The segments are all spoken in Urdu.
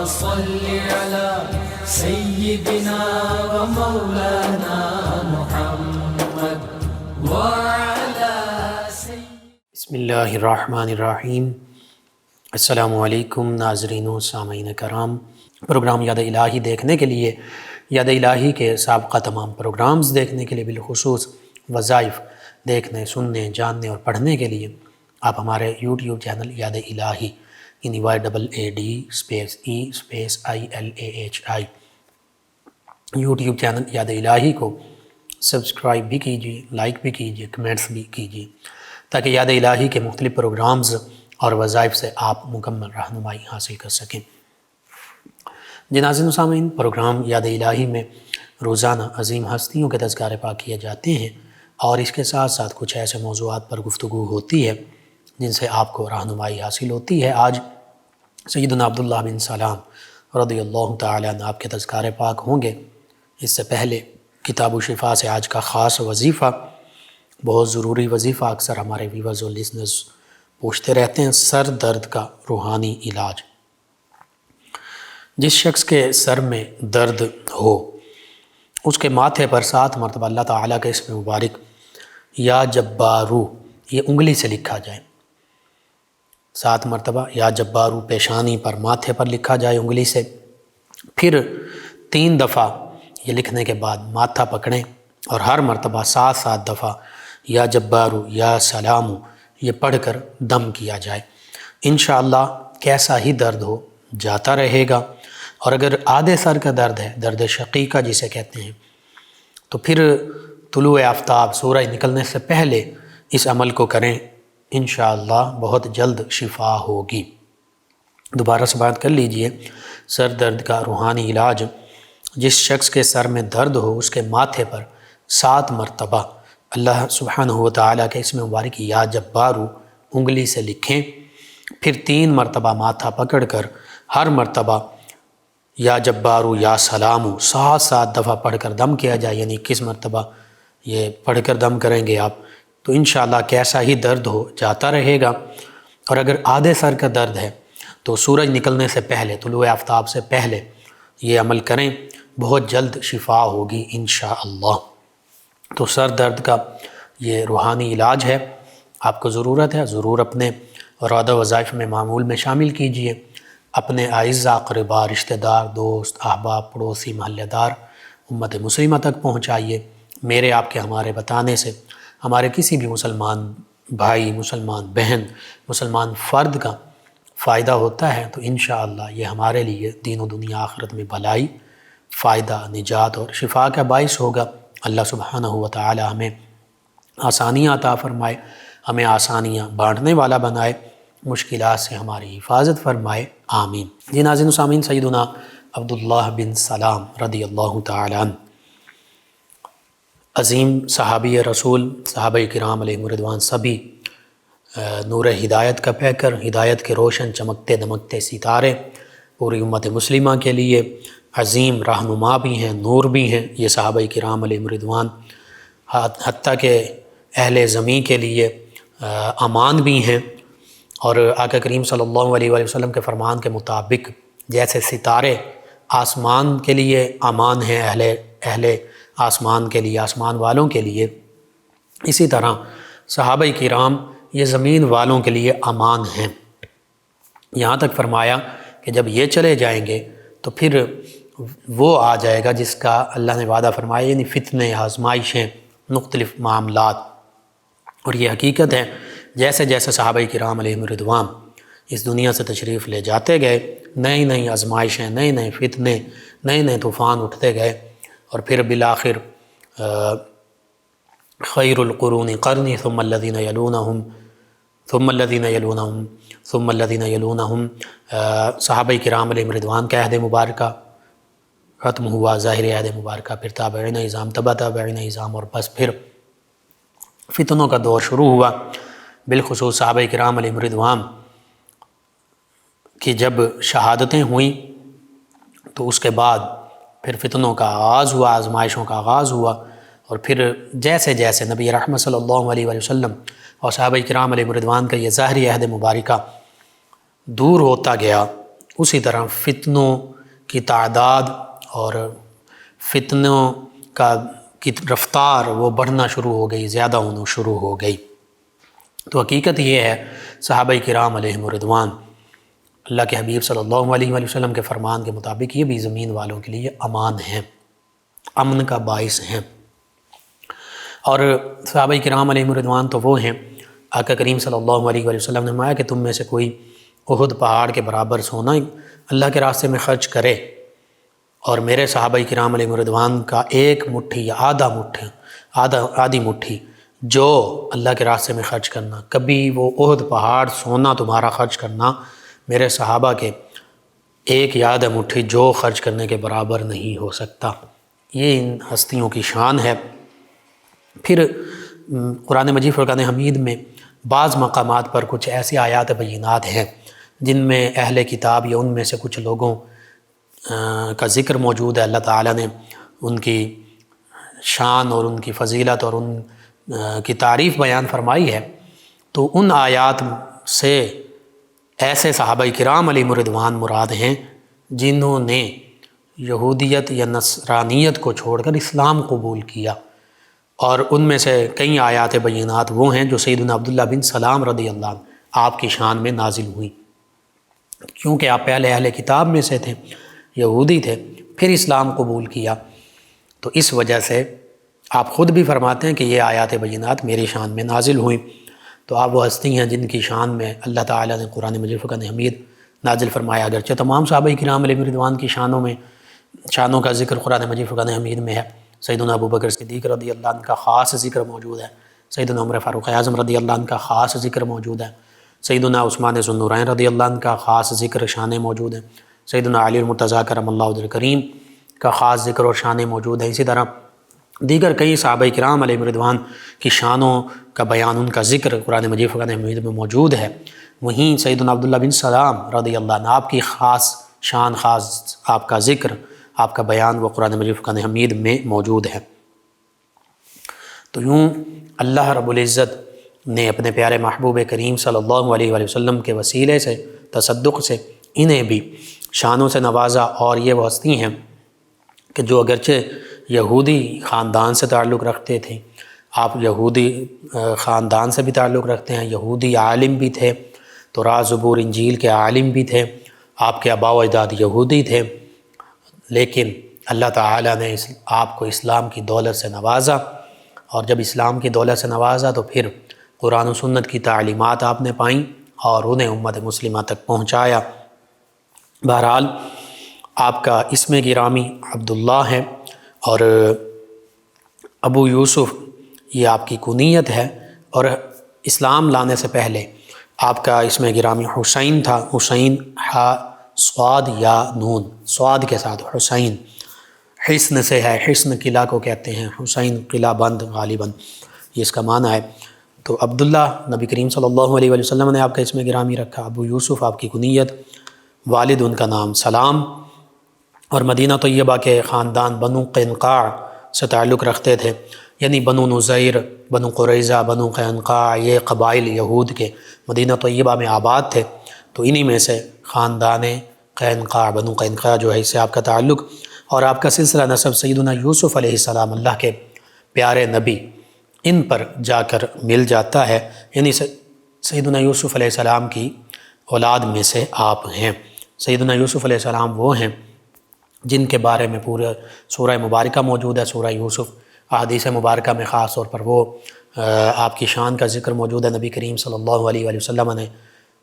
صل على سيدنا ومولانا محمد وعلى بسم اللہ الرحمن الرحیم۔ السلام علیکم ناظرین و سامعین کرام۔ پروگرام یاد الہی دیکھنے کے لیے، یاد الہی کے سابقہ تمام پروگرامز دیکھنے کے لیے، بالخصوص وظائف دیکھنے، سننے، جاننے اور پڑھنے کے لیے آپ ہمارے یوٹیوب چینل یاد الہی YADE_E_ILAHI یوٹیوب چینل یاد الہی کو سبسکرائب بھی کیجیے، لائک بھی کیجیے، کمنٹس بھی کیجیے، تاکہ یاد الہی کے مختلف پروگرامز اور وظائف سے آپ مکمل رہنمائی حاصل کر سکیں۔ ناظرین و سامعین، پروگرام یاد الہی میں روزانہ عظیم ہستیوں کے تذکارے پاک کیے جاتے ہیں اور اس کے ساتھ ساتھ کچھ ایسے موضوعات پر گفتگو ہوتی ہے جن سے آپ کو رہنمائی حاصل ہوتی ہے۔ آج سیدنا عبداللہ بن سلام رضی اللہ تعالیٰ عنہ آپ کے تذکارے پاک ہوں گے۔ اس سے پہلے کتاب و شفا سے آج کا خاص وظیفہ، بہت ضروری وظیفہ، اکثر ہمارے ویورز اور لسنرز پوچھتے رہتے ہیں، سر درد کا روحانی علاج۔ جس شخص کے سر میں درد ہو اس کے ماتھے پر 7 مرتبہ اللہ تعالیٰ کے اسم مبارک یا جبارو یہ انگلی سے لکھا جائے، 7 مرتبہ یا جبارو پیشانی پر، ماتھے پر لکھا جائے انگلی سے، پھر 3 دفعہ یہ لکھنے کے بعد ماتھا پکڑیں اور ہر مرتبہ 7 دفعہ یا جبارو یا سلامو یہ پڑھ کر دم کیا جائے۔ انشاءاللہ کیسا ہی درد ہو جاتا رہے گا۔ اور اگر آدھے سر کا درد ہے، درد شقیقہ جسے کہتے ہیں، تو پھر طلوع آفتاب، سورج نکلنے سے پہلے اس عمل کو کریں، انشاءاللہ بہت جلد شفا ہوگی۔ دوبارہ سے بات کر لیجئے، سر درد کا روحانی علاج، جس شخص کے سر میں درد ہو اس کے ماتھے پر 7 مرتبہ اللہ سبحانہ وتعالیٰ کے اسم مبارک یا جبارو انگلی سے لکھیں، پھر 3 مرتبہ ماتھا پکڑ کر ہر مرتبہ یا جبارو یا سلامو 7 دفعہ پڑھ کر دم کیا جائے۔ یعنی کس مرتبہ یہ پڑھ کر دم کریں گے آپ تو انشاءاللہ کیسا ہی درد ہو جاتا رہے گا۔ اور اگر آدھے سر کا درد ہے تو سورج نکلنے سے پہلے، طلوع آفتاب سے پہلے یہ عمل کریں، بہت جلد شفا ہوگی انشاءاللہ۔ تو سر درد کا یہ روحانی علاج ہے، آپ کو ضرورت ہے، ضرور اپنے ارادہ وظائف میں معمول میں شامل کیجئے، اپنے اعزاء اقرباء، رشتہ دار، دوست، احباب، پڑوسی، محلہ دار، امت مسلمہ تک پہنچائیے۔ میرے، آپ کے، ہمارے بتانے سے ہمارے کسی بھی مسلمان بھائی، مسلمان بہن، مسلمان فرد کا فائدہ ہوتا ہے تو انشاءاللہ یہ ہمارے لیے دین و دنیا آخرت میں بھلائی، فائدہ، نجات اور شفا کا باعث ہوگا۔ اللہ سبحانہ وتعالی ہمیں آسانیاں عطا فرمائے، ہمیں آسانیاں بانٹنے والا بنائے، مشکلات سے ہماری حفاظت فرمائے، آمین۔ ناظرین و سامعین، سیدنا عبداللہ بن سلام رضی اللہ تعالی عنہ عظیم صحابی رسول، صحابہ کرام علیہم رضوان، سبھی نور ہدایت کا پیکر، ہدایت کے روشن چمکتے دمکتے ستارے، پوری امت مسلمہ کے لیے عظیم رہنما بھی ہیں، نور بھی ہیں یہ صحابہ کرام علیہم رضوان، حتیٰ کہ اہل زمین کے لیے امان بھی ہیں۔ اور آقا کریم صلی اللہ علیہ وآلہ وسلم کے فرمان کے مطابق جیسے ستارے آسمان کے لیے امان ہیں، اہل آسمان کے لیے، آسمان والوں کے لیے، اسی طرح صحابہ کرام یہ زمین والوں کے لیے امان ہیں۔ یہاں تک فرمایا کہ جب یہ چلے جائیں گے تو پھر وہ آ جائے گا جس کا اللہ نے وعدہ فرمایا، یعنی فتنے، آزمائشیں، مختلف معاملات۔ اور یہ حقیقت ہے، جیسے جیسے صحابہ کرام علیہم رضوان اس دنیا سے تشریف لے جاتے گئے، نئی نئی آزمائشیں، نئے نئے فتنے، نئے نئے طوفان اٹھتے گئے، اور پھر بالآخر خیر القرون قرنی ثم الذین یلونہم ثم الذین یلونہم ثم الذین یلونہم، صحابہ کرام علیہم رضوان کا عہد مبارکہ ختم ہوا، ظاہر عہد مبارکہ، پھر تابعین نظام، تبع تابعین نظام، اور بس پھر فتنوں کا دور شروع ہوا۔ بالخصوص صحابہ کرام علیہم رضوان کی جب شہادتیں ہوئیں تو اس کے بعد پھر فتنوں کا آغاز ہوا، آزمائشوں کا آغاز ہوا، اور پھر جیسے جیسے نبی رحمت صلی اللہ علیہ وآلہ وسلم اور صحابہ کرام علیہ رضوان کا یہ ظاہری عہد مبارکہ دور ہوتا گیا، اسی طرح فتنوں کی تعداد اور فتنوں کی رفتار وہ بڑھنا شروع ہو گئی، زیادہ ہونا شروع ہو گئی۔ تو حقیقت یہ ہے صحابہ کرام علیہم الرضوان اللہ کے حبیب صلی اللہ علیہ وآلہ وسلم کے فرمان کے مطابق یہ بھی زمین والوں کے لیے امان ہیں، امن کا باعث ہیں۔ اور صحابہ کرام علیہم الرضوان تو وہ ہیں، آقا کریم صلی اللہ علیہ وآلہ وسلم نے فرمایا کہ تم میں سے کوئی احد پہاڑ کے برابر سونا اللہ کے راستے میں خرچ کرے اور میرے صحابہ کرام علیہ الرضوان کا ایک مٹھی یا آدھی مٹھی جو اللہ کے راستے میں خرچ کرنا، کبھی وہ احد پہاڑ سونا تمہارا خرچ کرنا میرے صحابہ کے ایک یا آدھا مٹھی جو خرچ کرنے کے برابر نہیں ہو سکتا۔ یہ ان ہستیوں کی شان ہے۔ پھر قرآن مجید فرقان حمید میں بعض مقامات پر کچھ ایسی آیات بینات ہیں جن میں اہل کتاب یا ان میں سے کچھ لوگوں کا ذکر موجود ہے۔ اللہ تعالیٰ نے ان کی شان اور ان کی فضیلت اور ان کی تعریف بیان فرمائی ہے، تو ان آیات سے ایسے صحابہ کرام علیہم الرضوان مراد ہیں جنہوں نے یہودیت یا نصرانیت کو چھوڑ کر اسلام قبول کیا، اور ان میں سے کئی آیات بینات وہ ہیں جو سیدنا عبداللہ بن سلام رضی اللہ عنہ آپ کی شان میں نازل ہوئی، کیونکہ آپ پہلے اہل کتاب میں سے تھے، یہودی تھے، پھر اسلام قبول کیا، تو اس وجہ سے آپ خود بھی فرماتے ہیں کہ یہ آیات بینات میری شان میں نازل ہوئیں۔ تو آپ وہ ہستی ہیں جن کی شان میں اللہ تعالیٰ نے قرآن مجید فرقان حمید نازل فرمایا، اگرچہ تمام صحابہ کرام علیہ الرضوان کی شانوں کا ذکر قرآن مجید فرقان حمید میں ہے۔ سیدنا ابوبکر صدیق رضی اللہ عنہ کا خاص ذکر موجود ہے، سیدنا عمر فاروق اعظم رضی اللہ عنہ کا خاص ذکر موجود ہے، سیدنا عثمان ذو النورین رضی اللہ عنہ کا خاص ذکر شان موجود ہے، سیدنا علی المرتضیٰ کرم اللہ وجہہ الکریم کا خاص ذکر اور شان موجود ہے۔ اسی طرح دیگر کئی صحابہ کرام علیہ الرضوان کی شانوں کا بیان، ان کا ذکر قرآن مجید فرقان حمید میں موجود ہے۔ وہیں سیدنا عبداللہ بن سلام رضی اللہ عنہ آپ کی خاص شان، خاص آپ کا ذکر، آپ کا بیان وہ قرآن مجید فرقان حمید میں موجود ہے۔ تو یوں اللہ رب العزت نے اپنے پیارے محبوب کریم صلی اللہ علیہ وآلہ وسلم کے وسیلے سے، تصدق سے انہیں بھی شانوں سے نوازا، اور یہ وہ ہستی ہیں کہ جو اگرچہ یہودی خاندان سے تعلق رکھتے تھے، آپ یہودی خاندان سے بھی تعلق رکھتے ہیں، یہودی عالم بھی تھے، تورات زبور انجیل کے عالم بھی تھے، آپ کے آباء و اجداد یہودی تھے، لیکن اللہ تعالیٰ نے آپ کو اسلام کی دولت سے نوازا، اور جب اسلام کی دولت سے نوازا تو پھر قرآن و سنت کی تعلیمات آپ نے پائیں اور انہیں امت مسلمہ تک پہنچایا۔ بہرحال آپ کا اسم گرامی عبداللہ ہے، اور ابو یوسف یہ آپ کی کنیت ہے، اور اسلام لانے سے پہلے آپ کا اسم گرامی حسین تھا، حسین صاد یا نون، صاد کے ساتھ حسین، حسن سے ہے، حسن قلعہ کو کہتے ہیں، حسین قلعہ بند غالباً یہ اس کا معنی ہے۔ تو عبداللہ نبی کریم صلی اللہ علیہ وآلہ وسلم نے آپ کا اسم گرامی رکھا، ابو یوسف آپ کی کنیت، والد ان کا نام سلام، اور مدینہ طیبہ کے خاندان بنو قینقاع سے تعلق رکھتے تھے، یعنی بنو نذیر، بنو قریظہ، بنو قینقاع، یہ قبائل یہود کے مدینہ طیبہ میں آباد تھے، تو انہی میں سے خاندان قینقاع، بنو قینقاع جو ہے، اس سے آپ کا تعلق، اور آپ کا سلسلہ نسب سیدنا یوسف علیہ السلام اللہ کے پیارے نبی ان پر جا کر مل جاتا ہے، یعنی سیدنا یوسف علیہ السلام کی اولاد میں سے آپ ہیں۔ سیدنا یوسف علیہ السلام وہ ہیں جن کے بارے میں پورے سورہ مبارکہ موجود ہے، سورہ یوسف، احادیث مبارکہ میں خاص طور پر وہ آپ کی شان کا ذکر موجود ہے۔ نبی کریم صلی اللہ علیہ وآلہ وسلم نے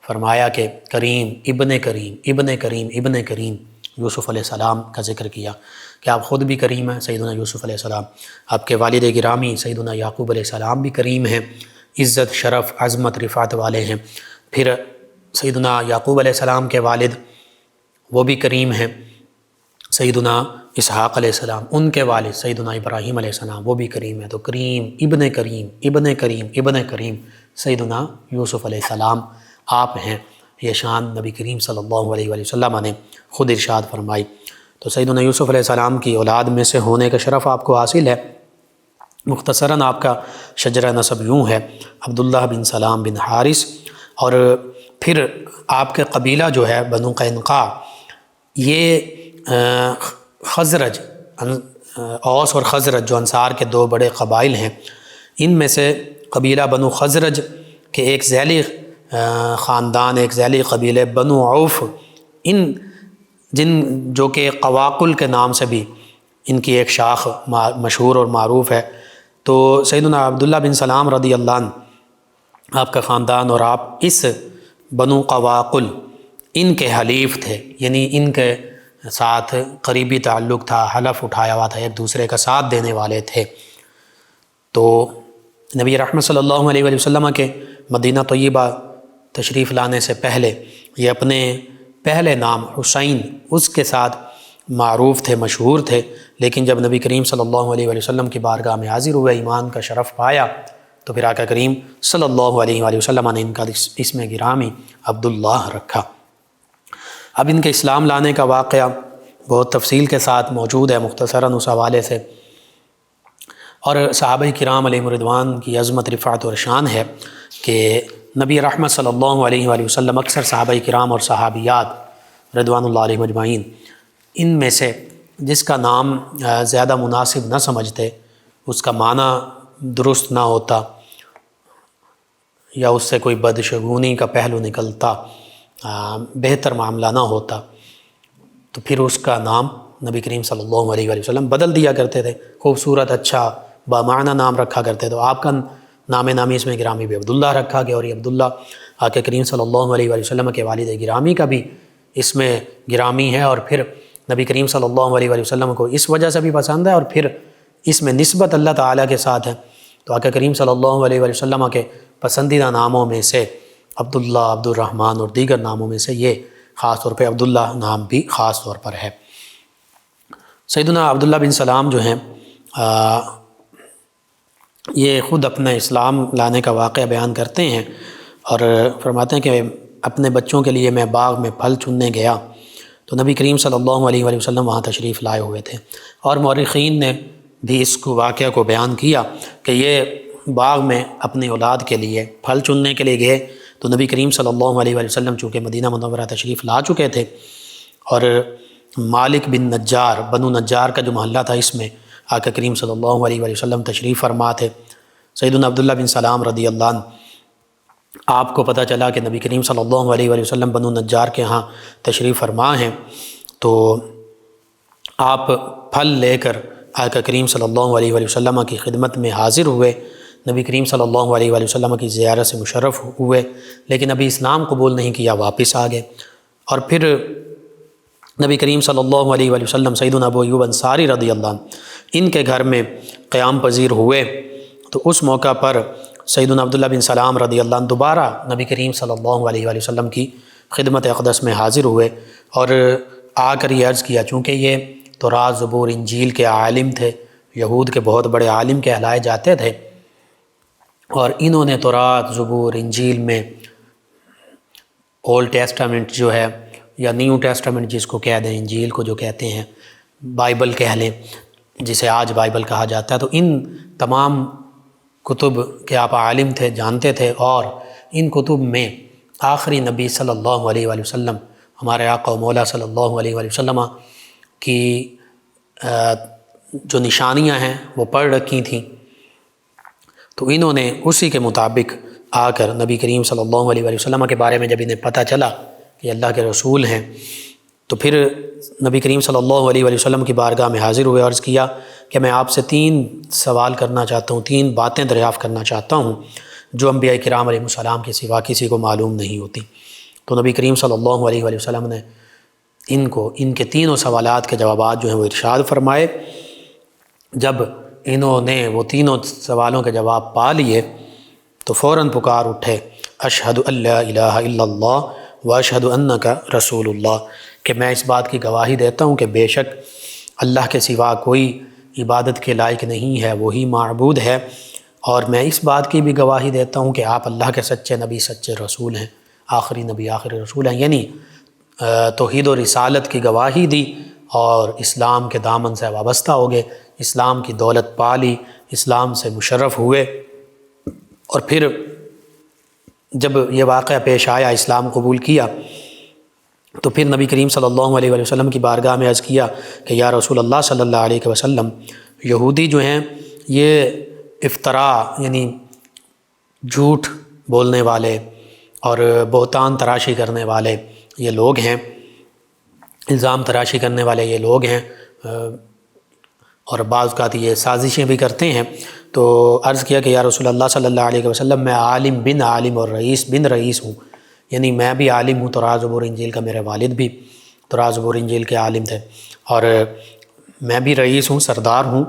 فرمایا کہ کریم ابن کریم ابن کریم ابن کریم، یوسف علیہ السلام کا ذکر کیا کہ آپ خود بھی کریم ہیں، سیدنا یوسف علیہ السلام، آپ کے والد گرامی سیدنا یعقوب علیہ السلام بھی کریم ہیں، عزت، شرف، عظمت، رفعت والے ہیں۔ پھر سیدنا یعقوب علیہ السلام کے والد وہ بھی کریم ہیں، سیدنا اسحاق علیہ السلام، ان کے والد سیدنا ابراہیم علیہ السلام وہ بھی کریم ہیں۔ تو کریم ابن کریم ابن کریم ابن کریم سیدنا یوسف علیہ السلام آپ ہیں۔ یہ شان نبی کریم صلی اللہ علیہ وآلہ وسلم نے خود ارشاد فرمائی۔ تو سیدنا یوسف علیہ السلام کی اولاد میں سے ہونے کا شرف آپ کو حاصل ہے۔ مختصراً آپ کا شجرہ نسب یوں ہے، عبداللہ بن سلام بن حارث، اور پھر آپ کے قبیلہ جو ہے بنو قینقاع، یہ خزرج، اوس اور خزرج جو انصار کے دو بڑے قبائل ہیں، ان میں سے قبیلہ بنو خزرج کے ایک ذیلی خاندان، ایک ذیلی قبیلے بنو عوف، جو کہ قواقل کے نام سے بھی ان کی ایک شاخ مشہور اور معروف ہے۔ تو سیدنا عبداللہ بن سلام رضی اللہ عنہ، آپ کا خاندان اور آپ اس بنو قواقل ان کے حلیف تھے، یعنی ان کے ساتھ قریبی تعلق تھا، حلف اٹھایا ہوا تھا، ایک دوسرے کا ساتھ دینے والے تھے۔ تو نبی رحمت صلی اللہ علیہ وآلہ وسلم کے مدینہ طیبہ تشریف لانے سے پہلے یہ اپنے پہلے نام حسین اس کے ساتھ معروف تھے، مشہور تھے، لیکن جب نبی کریم صلی اللہ علیہ وآلہ وسلم کی بارگاہ میں حاضر ہوئے، ایمان کا شرف پایا، تو پھر آقا کریم صلی اللہ علیہ وآلہ وسلم نے ان کا اسم گرامی عبداللہ رکھا۔ اب ان کے اسلام لانے کا واقعہ بہت تفصیل کے ساتھ موجود ہے، مختصراً اس حوالے سے، اور صحابہ کرام علیہم رضوان کی عظمت، رفعت اور شان ہے کہ نبی رحمت صلی اللہ علیہ وآلہ وسلم اکثر صحابہ کرام اور صحابیات رضوان اللہ علیہم اجمعین ان میں سے جس کا نام زیادہ مناسب نہ سمجھتے، اس کا معنی درست نہ ہوتا یا اس سے کوئی بدشگونی کا پہلو نکلتا، بہتر معاملہ نہ ہوتا، تو پھر اس کا نام نبی کریم صلی اللہ علیہ وآلہ وسلم بدل دیا کرتے تھے، خوبصورت اچھا بامعنی نام رکھا کرتے، تو آپ کا نام نامی اس میں گرامی بھی عبداللہ رکھا گیا، اور یہ عبداللہ آقا کریم صلی اللہ علیہ وآلہ وسلم کے والد گرامی کا بھی اس میں گرامی ہے، اور پھر نبی کریم صلی اللہ علیہ وآلہ وسلم کو اس وجہ سے بھی پسند ہے، اور پھر اس میں نسبت اللہ تعالیٰ کے ساتھ ہے، تو آقا کریم صلی اللہ علیہ وآلہ وسلم کے پسندیدہ ناموں میں سے عبداللہ، عبد الرحمن اور دیگر ناموں میں سے یہ خاص طور پہ عبداللہ نام بھی خاص طور پر ہے۔ سیدنا عبداللہ بن سلام جو ہیں یہ خود اپنا اسلام لانے کا واقعہ بیان کرتے ہیں، اور فرماتے ہیں کہ اپنے بچوں کے لیے میں باغ میں پھل چننے گیا تو نبی کریم صلی اللہ علیہ وآلہ وسلم وہاں تشریف لائے ہوئے تھے، اور مورخین نے بھی اس واقعہ کو بیان کیا کہ یہ باغ میں اپنی اولاد کے لیے پھل چننے کے لیے گئے، تو نبی کریم صلی اللہ علیہ وآلہ وسلم چونکہ مدینہ منورہ تشریف لا چکے تھے، اور مالک بن نجار، بنو نجار کا جو محلہ تھا، اس میں آقا کریم صلی اللہ علیہ وآلہ وسلم تشریف فرما تھے۔ سیدنا عبداللہ بن سلام رضی اللہ عنہ، آپ کو پتہ چلا کہ نبی کریم صلی اللہ علیہ وآلہ وسلم بنو نجار کے ہاں تشریف فرما ہیں، تو آپ پھل لے کر آقا کریم صلی اللہ علیہ وآلہ وسلم کی خدمت میں حاضر ہوئے، نبی کریم صلی اللہ علیہ وآلہ وسلم کی زیارت سے مشرف ہوئے، لیکن ابھی اسلام قبول نہیں کیا، واپس آ گئے، اور پھر نبی کریم صلی اللہ علیہ وآلہ وسلم سیدنا ابو ایوب انصاری رضی اللہ عنہ ان کے گھر میں قیام پذیر ہوئے، تو اس موقع پر سیدنا عبداللہ بن سلام رضی اللہ عنہ دوبارہ نبی کریم صلی اللہ علیہ وآلہ وسلم کی خدمت اقدس میں حاضر ہوئے، اور آ کر یہ عرض کیا، چونکہ یہ تورات، زبور، انجیل کے عالم تھے، یہود کے بہت بڑے عالم کہلائے جاتے تھے، اور انہوں نے تورات، زبور، انجیل میں اولڈ ٹیسٹامنٹ جو ہے یا نیو ٹیسٹامنٹ جس کو کہہ دیں، انجیل کو جو کہتے ہیں، بائبل کہہ لیں جسے آج بائبل کہا جاتا ہے، تو ان تمام کتب کے آپ عالم تھے، جانتے تھے، اور ان کتب میں آخری نبی صلی اللہ علیہ وآلہ وسلم، ہمارے آقا و مولا صلی اللہ علیہ وآلہ وسلم کی جو نشانیاں ہیں وہ پڑھ رکھی تھیں، تو انہوں نے اسی کے مطابق آ کر نبی کریم صلی اللہ علیہ وآلہ وسلم کے بارے میں جب انہیں پتہ چلا کہ اللہ کے رسول ہیں، تو پھر نبی کریم صلی اللہ علیہ وآلہ وسلم کی بارگاہ میں حاضر ہوئے، عرض کیا کہ میں آپ سے 3 سوال کرنا چاہتا ہوں، 3 باتیں دریافت کرنا چاہتا ہوں جو انبیاء کرام علیہ السلام کے سوا کسی کو معلوم نہیں ہوتی۔ تو نبی کریم صلی اللہ علیہ وآلہ وسلم نے ان کے تینوں سوالات کے جوابات جو ہیں وہ ارشاد فرمائے۔ جب انہوں نے وہ تینوں سوالوں کے جواب پا لیے تو فوراً پکار اٹھے، اشہد ان لا الہ الا اللہ واشہد انک رسول اللہ، کہ میں اس بات کی گواہی دیتا ہوں کہ بے شک اللہ کے سوا کوئی عبادت کے لائق نہیں ہے، وہی معبود ہے، اور میں اس بات کی بھی گواہی دیتا ہوں کہ آپ اللہ کے سچے نبی، سچے رسول ہیں، آخری نبی، آخری رسول ہیں، یعنی توحید و رسالت کی گواہی دی، اور اسلام کے دامن سے وابستہ ہو گئے، اسلام کی دولت پا لی، اسلام سے مشرف ہوئے، اور پھر جب یہ واقعہ پیش آیا، اسلام قبول کیا، تو پھر نبی کریم صلی اللہ علیہ وسلم کی بارگاہ میں عرض کیا کہ یا رسول اللہ صلی اللہ علیہ وسلم، یہودی جو ہیں یہ افتراء یعنی جھوٹ بولنے والے اور بہتان تراشی کرنے والے یہ لوگ ہیں، الزام تراشی کرنے والے یہ لوگ ہیں، اور بعض اوقات یہ سازشیں بھی کرتے ہیں۔ تو عرض کیا کہ یا رسول اللہ صلی اللہ علیہ وسلم، میں عالم بن عالم اور رئیس بن رئیس ہوں، یعنی میں بھی عالم ہوں، تورات زبور انجیل کا، میرے والد بھی تورات زبور انجیل کے عالم تھے، اور میں بھی رئیس ہوں، سردار ہوں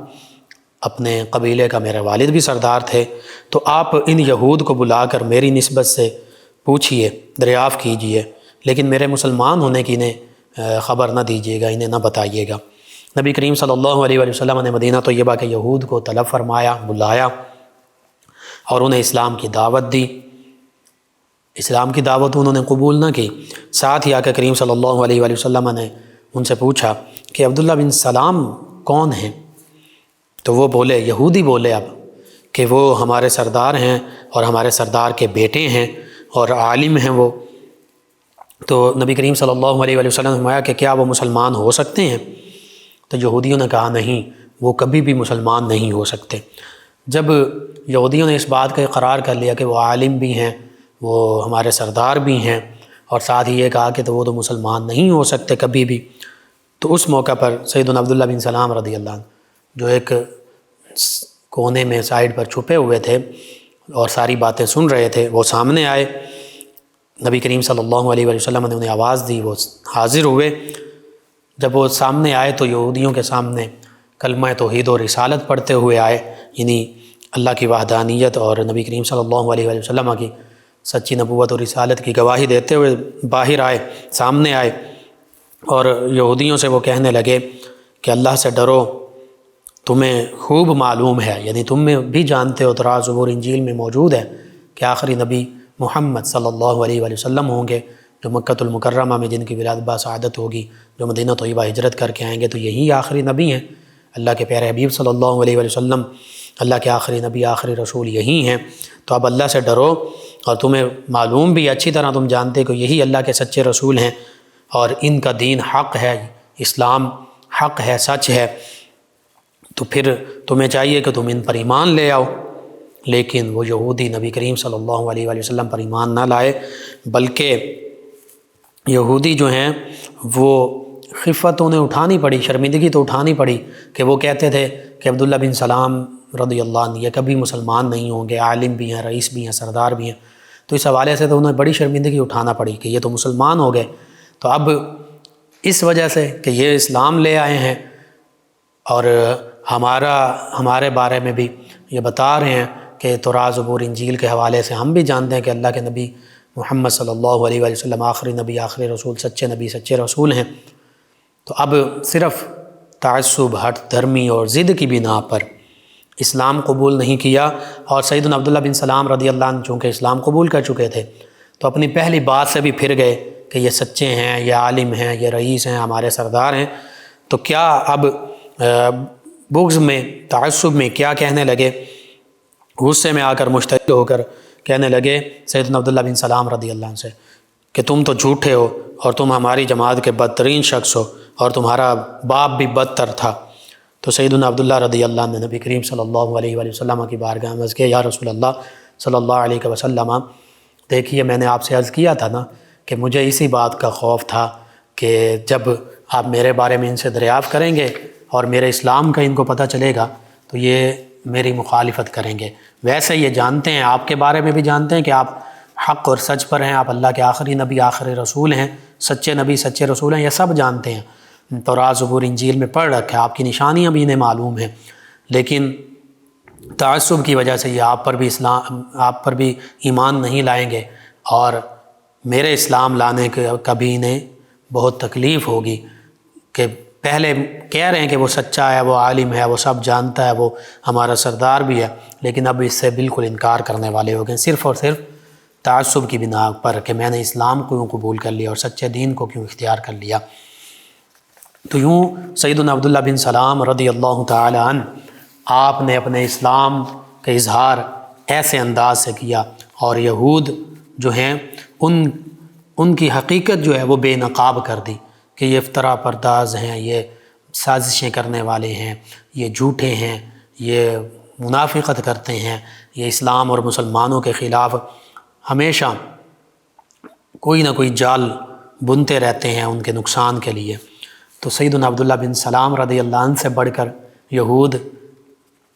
اپنے قبیلے کا، میرے والد بھی سردار تھے۔ تو آپ ان یہود کو بلا کر میری نسبت سے پوچھئے، دریافت کیجئے، لیکن میرے مسلمان ہونے کی انہیں خبر نہ دیجیے گا، انہیں نہ بتائیے گا۔ نبی کریم صلی اللہ علیہ وسلم نے مدینہ طیبہ کے یہود کو طلب فرمایا، بلایا، اور انہیں اسلام کی دعوت دی۔ اسلام کی دعوت انہوں نے قبول نہ کی۔ ساتھ ہی آقا کریم صلی اللہ علیہ وسلم نے ان سے پوچھا کہ عبداللہ بن سلام کون ہیں؟ تو وہ بولے، یہودی بولے اب، کہ وہ ہمارے سردار ہیں اور ہمارے سردار کے بیٹے ہیں اور عالم ہیں وہ۔ تو نبی کریم صلی اللہ علیہ وسلم نے فرمایا کہ کیا وہ مسلمان ہو سکتے ہیں؟ تو یہودیوں نے کہا نہیں، وہ کبھی بھی مسلمان نہیں ہو سکتے۔ جب یہودیوں نے اس بات کا اقرار کر لیا کہ وہ عالم بھی ہیں، وہ ہمارے سردار بھی ہیں، اور ساتھ ہی یہ کہا کہ وہ تو مسلمان نہیں ہو سکتے کبھی بھی، تو اس موقع پر سیدنا عبداللہ بن سلام رضی اللہ عنہ، جو ایک کونے میں سائیڈ پر چھپے ہوئے تھے اور ساری باتیں سن رہے تھے، وہ سامنے آئے۔ نبی کریم صلی اللہ علیہ وسلم نے انہیں آواز دی، وہ حاضر ہوئے۔ جب وہ سامنے آئے تو یہودیوں کے سامنے کلمہ توحید و رسالت پڑھتے ہوئے آئے، یعنی اللہ کی وحدانیت اور نبی کریم صلی اللہ علیہ وسلم کی سچی نبوت اور رسالت کی گواہی دیتے ہوئے باہر آئے، سامنے آئے، اور یہودیوں سے وہ کہنے لگے کہ اللہ سے ڈرو، تمہیں خوب معلوم ہے، یعنی تم میں بھی جانتے ہو، تورات زبور انجیل میں موجود ہے کہ آخری نبی محمد صلی اللہ علیہ وسلم ہوں گے، جو مکۃ المکرمہ میں جن کی ولادت بسعادت ہوگی، جو مدینہ طیبہ ہجرت کر کے آئیں گے، تو یہی آخری نبی ہیں، اللہ کے پیارے حبیب صلی اللہ علیہ وسلم، اللہ کے آخری نبی، آخری رسول یہی ہیں۔ تو اب اللہ سے ڈرو، اور تمہیں معلوم بھی اچھی طرح، تم جانتے کہ یہی اللہ کے سچے رسول ہیں، اور ان کا دین حق ہے، اسلام حق ہے، سچ ہے، تو پھر تمہیں چاہیے کہ تم ان پر ایمان لے آؤ۔ لیکن وہ یہودی نبی کریم صلی اللہ علیہ وسلم پر ایمان نہ لائے، بلکہ یہودی جو ہیں وہ خفت انہیں اٹھانی پڑی، شرمندگی تو اٹھانی پڑی، کہ وہ کہتے تھے کہ عبداللہ بن سلام رضی اللہ عنہ یہ کبھی مسلمان نہیں ہوں گے، عالم بھی ہیں، رئیس بھی ہیں، سردار بھی ہیں۔ تو اس حوالے سے تو انہیں بڑی شرمندگی اٹھانا پڑی کہ یہ تو مسلمان ہو گئے۔ تو اب اس وجہ سے کہ یہ اسلام لے آئے ہیں، اور ہمارے بارے میں بھی یہ بتا رہے ہیں کہ تورات زبور انجیل کے حوالے سے ہم بھی جانتے ہیں کہ اللہ کے نبی محمد صلی اللہ علیہ وسلم آخری نبی، آخری رسول، سچے نبی، سچے رسول ہیں، تو اب صرف تعصب، ہٹ دھرمی اور ضد کی بنا پر اسلام قبول نہیں کیا، اور سیدنا عبداللہ بن سلام رضی اللہ عنہ چونکہ اسلام قبول کر چکے تھے، تو اپنی پہلی بات سے بھی پھر گئے کہ یہ سچے ہیں، یہ عالم ہیں، یہ رئیس ہیں، ہمارے سردار ہیں۔ تو کیا اب بغض میں، تعصب میں کیا کہنے لگے، غصے میں آ کر مشتعل ہو کر کہنے لگے سیدنا عبداللہ بن سلام رضی اللہ عنہ سے کہ تم تو جھوٹے ہو، اور تم ہماری جماعت کے بدترین شخص ہو، اور تمہارا باپ بھی بدتر تھا۔ تو سیدنا عبداللہ رضی اللہ عنہ نے نبی کریم صلی اللہ علیہ وسلم کی بارگاہ میں عرض کیا، یا رسول اللہ صلی اللہ علیہ وسلم، دیکھیے میں نے آپ سے عرض کیا تھا نا کہ مجھے اسی بات کا خوف تھا کہ جب آپ میرے بارے میں ان سے دریافت کریں گے اور میرے اسلام کا ان کو پتہ چلے گا تو یہ میری مخالفت کریں گے۔ ویسے یہ جانتے ہیں، آپ کے بارے میں بھی جانتے ہیں کہ آپ حق اور سچ پر ہیں، آپ اللہ کے آخری نبی، آخری رسول ہیں، سچے نبی، سچے رسول ہیں، یہ سب جانتے ہیں، تورات زبور انجیل میں پڑھ رکھا ہے، آپ کی نشانیاں بھی انہیں معلوم ہیں، لیکن تعصب کی وجہ سے یہ آپ پر بھی ایمان نہیں لائیں گے، اور میرے اسلام لانے کے کبھی انہیں بہت تکلیف ہوگی کہ پہلے کہہ رہے ہیں کہ وہ سچا ہے، وہ عالم ہے، وہ سب جانتا ہے، وہ ہمارا سردار بھی ہے، لیکن اب اس سے بالکل انکار کرنے والے ہو گئے، صرف اور صرف تعصب کی بنا پر کہ میں نے اسلام کو کیوں قبول کر لیا اور سچے دین کو کیوں اختیار کر لیا۔ تو یوں سیدنا عبداللہ بن سلام رضی اللہ تعالی عنہ آپ نے اپنے اسلام کا اظہار ایسے انداز سے کیا، اور یہود جو ہیں ان کی حقیقت جو ہے وہ بے نقاب کر دی کہ یہ افطرا پرداز ہیں، یہ سازشیں کرنے والے ہیں، یہ جھوٹے ہیں، یہ منافقت کرتے ہیں، یہ اسلام اور مسلمانوں کے خلاف ہمیشہ کوئی نہ کوئی جال بنتے رہتے ہیں ان کے نقصان کے لیے۔ تو سیدنا عبداللہ بن سلام رضی اللہ عنہ سے بڑھ کر یہود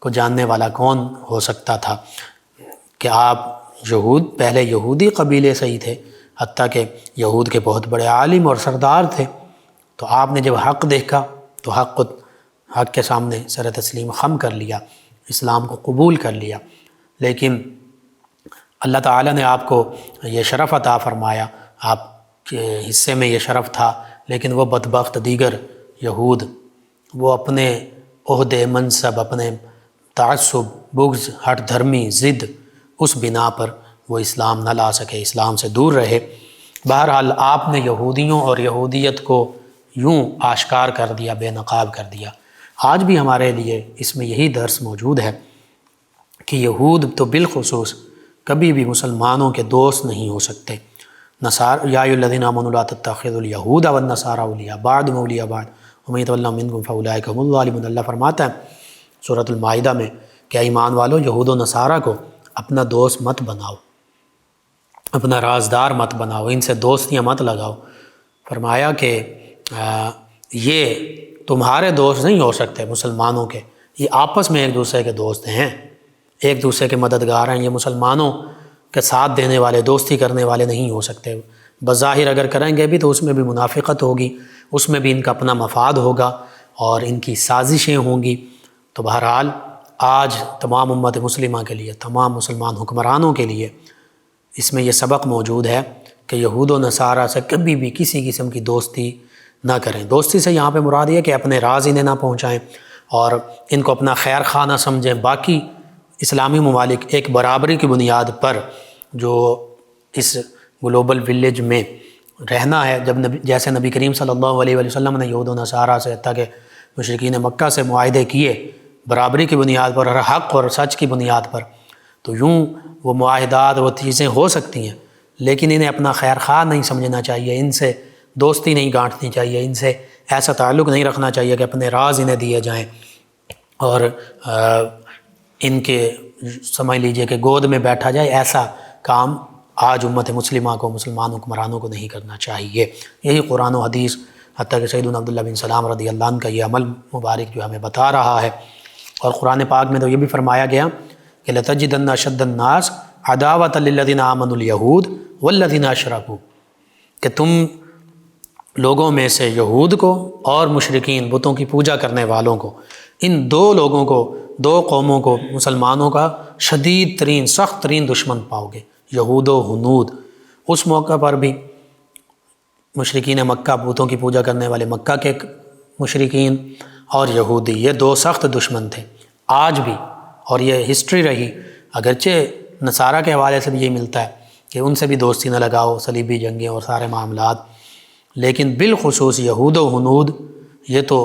کو جاننے والا کون ہو سکتا تھا کہ آپ پہلے یہودی قبیلے سے ہی تھے، حتیٰ کہ یہود کے بہت بڑے عالم اور سردار تھے۔ تو آپ نے جب حق دیکھا تو حق کے سامنے سر تسلیم خم کر لیا، اسلام کو قبول کر لیا۔ لیکن اللہ تعالیٰ نے آپ کو یہ شرف عطا فرمایا، آپ کے حصے میں یہ شرف تھا، لیکن وہ بدبخت دیگر یہود وہ اپنے عہدے، منصب، اپنے تعصب، بغض، ہٹ دھرمی، ضد، اس بنا پر وہ اسلام نہ لا سکے، اسلام سے دور رہے۔ بہرحال آپ نے یہودیوں اور یہودیت کو یوں آشکار کر دیا، بے نقاب کر دیا۔ آج بھی ہمارے لیے اس میں یہی درس موجود ہے کہ یہود تو بالخصوص کبھی بھی مسلمانوں کے دوست نہیں ہو سکتے۔ یا ایھا الذین آمنوا لا تتخذوا اليہود والنصارى اولیاء بعضهم اولیاء بعض ومن یتولہم منکم فاولئک هم الظالمون۔ اللہ فرماتا ہے سورۃ المائدہ میں کہ ایمان والو، یہود و نصارہ کو اپنا دوست مت بناؤ، اپنا رازدار مت بناؤ، ان سے دوستیاں مت لگاؤ۔ فرمایا کہ یہ تمہارے دوست نہیں ہو سکتے مسلمانوں کے، یہ آپس میں ایک دوسرے کے دوست ہیں، ایک دوسرے کے مددگار ہیں، یہ مسلمانوں کے ساتھ دینے والے، دوستی کرنے والے نہیں ہو سکتے۔ بظاہر اگر کریں گے بھی تو اس میں بھی منافقت ہوگی، اس میں بھی ان کا اپنا مفاد ہوگا اور ان کی سازشیں ہوں گی۔ تو بہرحال آج تمام امت مسلمہ کے لیے، تمام مسلمان حکمرانوں کے لیے اس میں یہ سبق موجود ہے کہ یہود و نصارہ سے کبھی بھی کسی قسم کی دوستی نہ کریں۔ دوستی سے یہاں پہ مراد یہ کہ اپنے راز انہیں نہ پہنچائیں اور ان کو اپنا خیر خواہ نہ سمجھیں۔ باقی اسلامی ممالک ایک برابری کی بنیاد پر جو اس گلوبل ولیج میں رہنا ہے، جیسے نبی کریم صلی اللہ علیہ وسلم نے یہود و نصارہ سے حتیٰ کہ مشرکین مکہ سے معاہدے کیے برابری کی بنیاد پر اور حق اور سچ کی بنیاد پر، تو یوں وہ معاہدات، وہ چیزیں ہو سکتی ہیں، لیکن انہیں اپنا خیر خواہ نہیں سمجھنا چاہیے، ان سے دوستی نہیں گانٹنی چاہیے، ان سے ایسا تعلق نہیں رکھنا چاہیے کہ اپنے راز انہیں دیے جائیں اور ان کے سمجھ لیجئے کہ گود میں بیٹھا جائے۔ ایسا کام آج امت مسلمہ کو، مسلمان حکمرانوں کو نہیں کرنا چاہیے۔ یہی قرآن و حدیث، حتیٰ کہ سیدنا عبداللہ بن سلام رضی اللہ عنہ کا یہ عمل مبارک جو ہمیں بتا رہا ہے۔ اور قرآن پاک میں تو یہ بھی فرمایا گیا کہ لَتَجِدَنَّ أَشَدَّ النَّاسِ عَدَاوَةً لِلَّذِينَ آمَنُوا الْيَهُودُ وَالَّذِينَ أَشْرَكُوا، کہ تم لوگوں میں سے یہود کو اور مشرکین، بتوں کی پوجا کرنے والوں کو، ان دو لوگوں کو، دو قوموں کو، مسلمانوں کا شدید ترین، سخت ترین دشمن پاؤ گے، یہود و ہنود۔ اس موقع پر بھی مشرکین مکہ، بتوں کی پوجا کرنے والے مکہ کے مشرکین اور یہودی، یہ دو سخت دشمن تھے۔ آج بھی، اور یہ ہسٹری رہی، اگرچہ نصارہ کے حوالے سے بھی یہ ملتا ہے کہ ان سے بھی دوستی نہ لگاؤ، صلیبی جنگیں اور سارے معاملات، لیکن بالخصوص یہود و ہنود یہ تو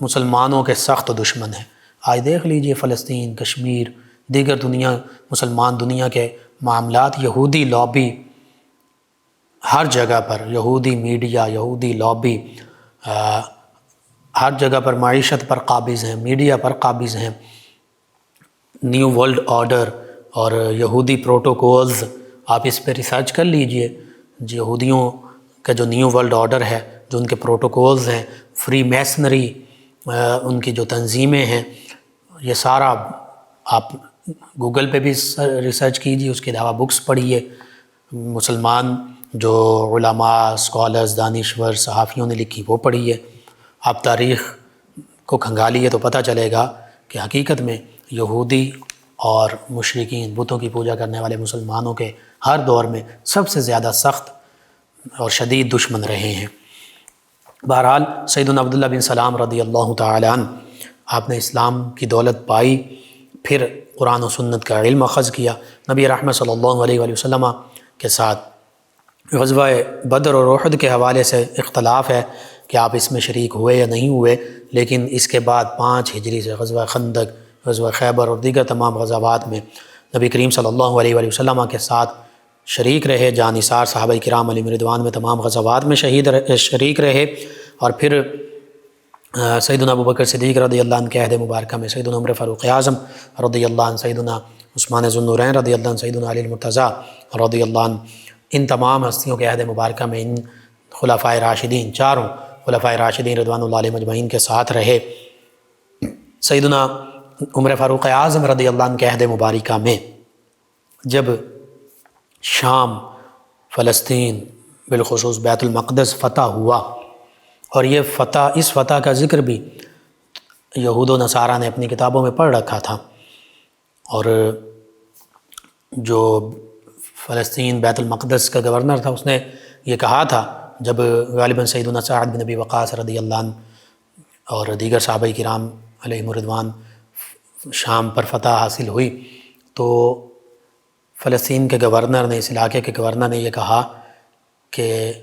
مسلمانوں کے سخت دشمن ہیں۔ آج دیکھ لیجئے فلسطین، کشمیر، دیگر مسلمان دنیا کے معاملات، یہودی لابی ہر جگہ پر، یہودی میڈیا، یہودی لابی ہر جگہ پر معیشت پر قابض ہیں، میڈیا پر قابض ہیں۔ نیو ورلڈ آرڈر اور یہودی پروٹوکولز، آپ اس پہ ریسرچ کر لیجئے، یہودیوں کا جو نیو ورلڈ آرڈر ہے، جو ان کے پروٹوکولز ہیں، فری میسنری، ان کی جو تنظیمیں ہیں، یہ سارا آپ گوگل پہ بھی ریسرچ کیجیے، اس کے علاوہ بکس پڑھیے، مسلمان جو علماء، اسکالرز، دانشور، صحافیوں نے لکھی وہ پڑھیے، آپ تاریخ کو کھنگالیے تو پتہ چلے گا کہ حقیقت میں یہودی اور مشرکین، بتوں کی پوجا کرنے والے مسلمانوں کے ہر دور میں سب سے زیادہ سخت اور شدید دشمن رہے ہیں۔ بہرحال سیدنا عبداللہ بن سلام رضی اللہ تعالی عنہ، آپ نے اسلام کی دولت پائی، پھر قرآن و سنت کا علم اخذ کیا۔ نبی رحمت صلی اللہ علیہ وسلم کے ساتھ غزوہ بدر اور احد کے حوالے سے اختلاف ہے کہ آپ اس میں شریک ہوئے یا نہیں ہوئے، لیکن اس کے بعد 5 ہجری سے غزوہ خندق، غزوہ خیبر اور دیگر تمام غزوات میں نبی کریم صلی اللہ علیہ وسلم کے ساتھ شریک رہے، جانثار صحابہ کرام علیہم رضوان میں تمام غزوات میں شریک رہے، اور پھر سیدنا ابوبکر صدیق رضی اللہ عنہ کے عہد مبارکہ میں سیدنا عمر فاروق اعظم رضی اللہ عنہ، سیدنا عثمان ذو النورین رضی اللہ عنہ، سیدنا علی المرتضیٰ رضی اللہ عنہ، ان تمام ہستیوں کے عہد مبارکہ میں ان خلفائے راشدین، چاروں خلفائے راشدین رضوان اللہ علیہم اجمعین کے ساتھ رہے۔ سیدنا عمر فاروق اعظم رضی اللہ عنہ کے عہد مبارکہ میں جب شام، فلسطین، بالخصوص بیت المقدس فتح ہوا، اور یہ اس فتح کا ذکر بھی یہود و نصارہ نے اپنی کتابوں میں پڑھ رکھا تھا، اور جو فلسطین بیت المقدس کا گورنر تھا اس نے یہ کہا تھا، جب غالباً سیدنا سعد بن ابی وقاص رضی اللہ عنہ اور دیگر صحابہ کرام علیہم رضوان شام پر فتح حاصل ہوئی، تو فلسطین کے گورنر نے، اس علاقے کے گورنر نے یہ کہا کہ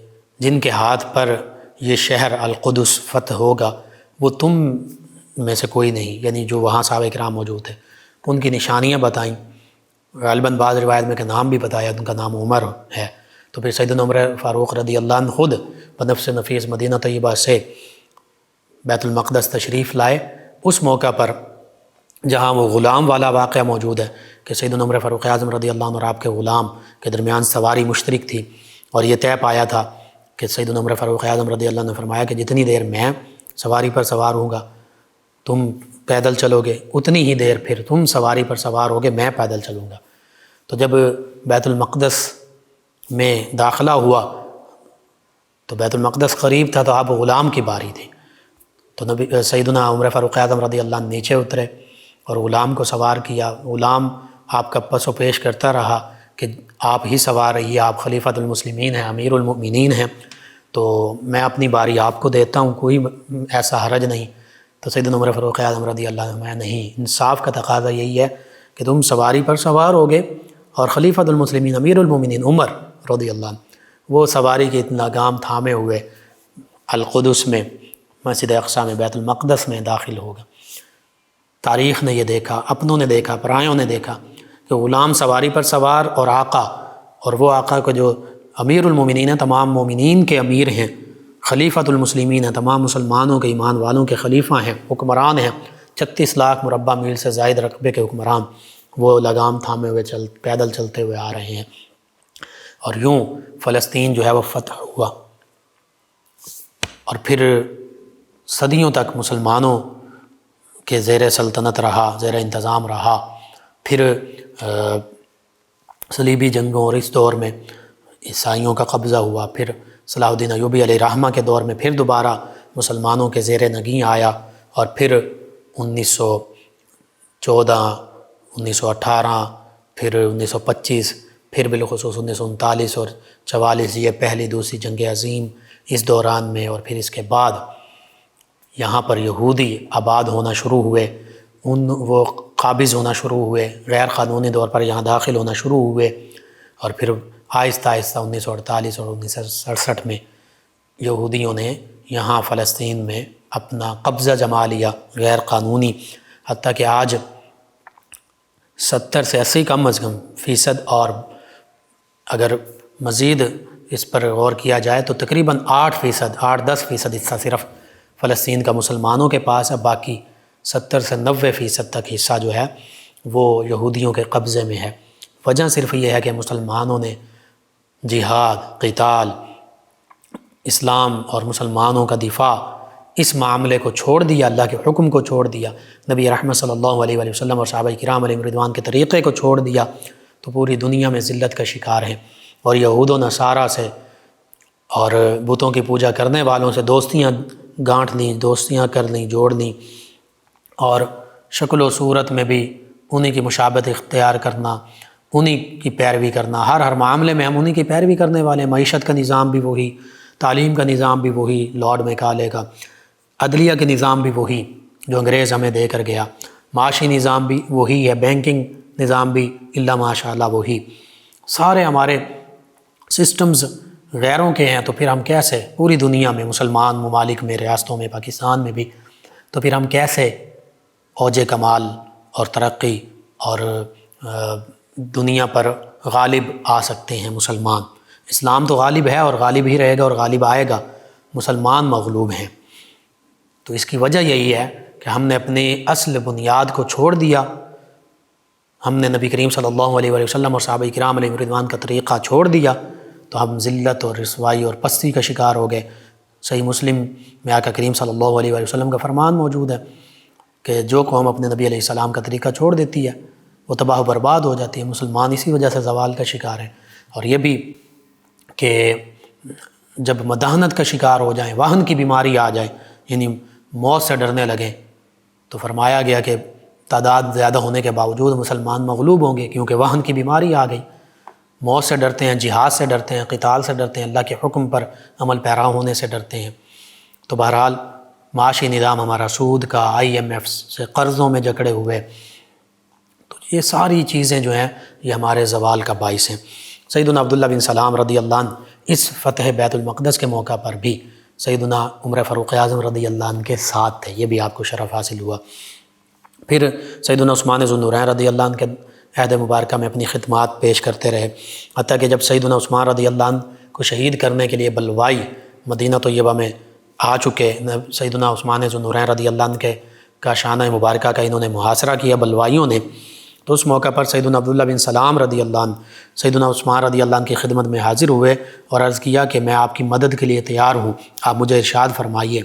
جن کے ہاتھ پر یہ شہر القدس فتح ہوگا وہ تم میں سے کوئی نہیں، یعنی جو وہاں صحابہ کرام موجود تھے، ان کی نشانیاں بتائیں، غالباً بعض روایت میں کہ نام بھی بتایا، ان کا نام عمر ہے۔ تو پھر سیدنا عمر فاروق رضی اللہ عنہ خود بنفس نفیس مدینہ طیبہ سے بیت المقدس تشریف لائے، اس موقع پر جہاں وہ غلام والا واقعہ موجود ہے کہ سیدنا عمر فاروق اعظم رضی اللہ عنہ اور آپ کے غلام کے درمیان سواری مشترک تھی، اور یہ طے پایا تھا کہ سیدنا عمر فاروق اعظم رضی اللہ عنہ نے فرمایا کہ جتنی دیر میں سواری پر سوار ہوں گا تم پیدل چلو گے، اتنی ہی دیر پھر تم سواری پر سوار ہوگے، میں پیدل چلوں گا۔ تو جب بیت المقدس میں داخلہ ہوا تو بیت المقدس قریب تھا، تو آپ غلام کی باری تھی، تو سیدنا عمر فاروق اعظم رضی اللہ عنہ نیچے اترے اور غلام کو سوار کیا۔ غلام آپ کا پس و پیش کرتا رہا کہ آپ ہی سوار رہیے، آپ خلیفۃ المسلمین ہیں، امیر المؤمنین ہیں، تو میں اپنی باری آپ کو دیتا ہوں، کوئی ایسا حرج نہیں۔ تو سیدنا عمر فاروق اعظم رضی اللہ عنہ میں نہیں، انصاف کا تقاضا یہی ہے کہ تم سواری پر سوار ہوگے، اور خلیفۃ المسلمین امیر المؤمنین عمر رضی اللہ عنہ وہ سواری کے لگام تھامے ہوئے القدس میں، مسجد اقصیٰ میں، بیت المقدس میں داخل ہوگا۔ تاریخ نے یہ دیکھا، اپنوں نے دیکھا، پرایوں نے دیکھا کہ غلام سواری پر سوار، اور آقا، اور وہ آقا کو جو امیر المومنین ہیں، تمام مومنین کے امیر ہیں، خلیفۃ المسلمین ہیں، تمام مسلمانوں کے ایمان والوں کے خلیفہ ہیں، حکمران ہیں، 36 لاکھ مربع میل سے زائد رقبے کے حکمران، وہ لگام تھامے ہوئے پیدل چلتے ہوئے آ رہے ہیں، اور یوں فلسطین جو ہے وہ فتح ہوا، اور پھر صدیوں تک مسلمانوں کے زیر سلطنت رہا، زیر انتظام رہا۔ پھر صلیبی جنگوں اور اس دور میں عیسائیوں کا قبضہ ہوا، پھر صلاح الدین ایوبی علیہ رحمہ کے دور میں پھر دوبارہ مسلمانوں کے زیر نگیں آیا، اور پھر 1914، 1918، پھر 1925، پھر بالخصوص 1939 اور 44، یہ پہلی دوسری جنگ عظیم اس دوران میں، اور پھر اس کے بعد یہاں پر یہودی آباد ہونا شروع ہوئے، وہ قابض ہونا شروع ہوئے، غیر قانونی طور پر یہاں داخل ہونا شروع ہوئے، اور پھر آہستہ آہستہ 1948 اور 1967 میں یہودیوں نے یہاں فلسطین میں اپنا قبضہ جما لیا غیر قانونی، حتیٰ کہ آج 70 سے 80 کم از کم فیصد، اور اگر مزید اس پر غور کیا جائے تو تقریباً 8-10% حصہ صرف فلسطین کا مسلمانوں کے پاس ہے، باقی 70 سے 90% تک حصہ جو ہے وہ یہودیوں کے قبضے میں ہے۔ وجہ صرف یہ ہے کہ مسلمانوں نے جہاد، قتال، اسلام اور مسلمانوں کا دفاع، اس معاملے کو چھوڑ دیا، اللہ کے حکم کو چھوڑ دیا، نبی رحمت صلی اللہ علیہ وآلہ وسلم اور صحابہ کرام علیہم رضوان کے طریقے کو چھوڑ دیا، تو پوری دنیا میں ذلت کا شکار ہیں، اور یہود و نصارہ سے اور بتوں کی پوجا کرنے والوں سے دوستیاں گانٹھ لیں، دوستیاں کر لیں، جوڑ لیں، اور شکل و صورت میں بھی انہی کی مشابہت اختیار کرنا، انہی کی پیروی کرنا، ہر معاملے میں ہم انہی کی پیروی کرنے والے ہیں۔ معیشت کا نظام بھی وہی، تعلیم کا نظام بھی وہی لارڈ میکالے کا، عدلیہ کے نظام بھی وہی جو انگریز ہمیں دے کر گیا، معاشی نظام بھی وہی ہے، بینکنگ نظام بھی الا ماشاء اللہ وہی، سارے ہمارے سسٹمز غیروں کے ہیں۔ تو پھر ہم کیسے پوری دنیا میں، مسلمان ممالک میں، ریاستوں میں، پاکستان میں بھی، تو پھر ہم کیسے اوج کمال اور ترقی اور دنیا پر غالب آ سکتے ہیں مسلمان۔ اسلام تو غالب ہے اور غالب ہی رہے گا اور غالب آئے گا، مسلمان مغلوب ہیں۔ تو اس کی وجہ یہی ہے کہ ہم نے اپنے اصل بنیاد کو چھوڑ دیا، ہم نے نبی کریم صلی اللہ علیہ وآلہ وسلم اور صحابہ کرام علیہ رضوان کا طریقہ چھوڑ دیا، تو ہم ذلت اور رسوائی اور پستی کا شکار ہو گئے۔ صحیح مسلم میں آقا کریم صلی اللہ علیہ وآلہ وسلم کا فرمان موجود ہے کہ جو قوم اپنے نبی علیہ السلام کا طریقہ چھوڑ دیتی ہے وہ تباہ و برباد ہو جاتی ہے۔ مسلمان اسی وجہ سے زوال کا شکار ہیں۔ اور یہ بھی کہ جب مداحنت کا شکار ہو جائیں، واہن کی بیماری آ جائے، یعنی موت سے ڈرنے لگیں، تو فرمایا گیا کہ تعداد زیادہ ہونے کے باوجود مسلمان مغلوب ہوں گے، کیونکہ واہن کی بیماری آ گئی۔ موت سے ڈرتے ہیں، جہاد سے ڈرتے ہیں، قتال سے ڈرتے ہیں، اللہ کے حکم پر عمل پیرا ہونے سے ڈرتے ہیں۔ تو بہرحال معاشی نظام ہمارا سود کا، IMF سے قرضوں میں جکڑے ہوئے، تو یہ ساری چیزیں جو ہیں یہ ہمارے زوال کا باعث ہیں۔ سیدنا عبداللہ بن سلام رضی اللہ عنہ اس فتح بیت المقدس کے موقع پر بھی سیدنا عمر فاروق اعظم رضی اللہ عنہ کے ساتھ تھے، یہ بھی آپ کو شرف حاصل ہوا۔ پھر سیدنا عثمان ذو النورین رضی اللہ عنہ کے عہد مبارکہ میں اپنی خدمات پیش کرتے رہے، حتیٰ کہ جب سیدنا عثمان رضی اللہ عنہ کو شہید کرنے کے لیے بلوائی مدینہ طیبہ میں آ چکے، سیدنا عثمان ذو النورین رضی اللہ عنہ کے کا شانہ مبارکہ کا انہوں نے محاصرہ کیا بلوائیوں نے، تو اس موقع پر سیدنا عبداللہ بن سلام رضی اللہ عنہ سیدنا عثمان رضی اللہ عنہ کی خدمت میں حاضر ہوئے اور عرض کیا کہ میں آپ کی مدد کے لیے تیار ہوں، آپ مجھے ارشاد فرمائیے۔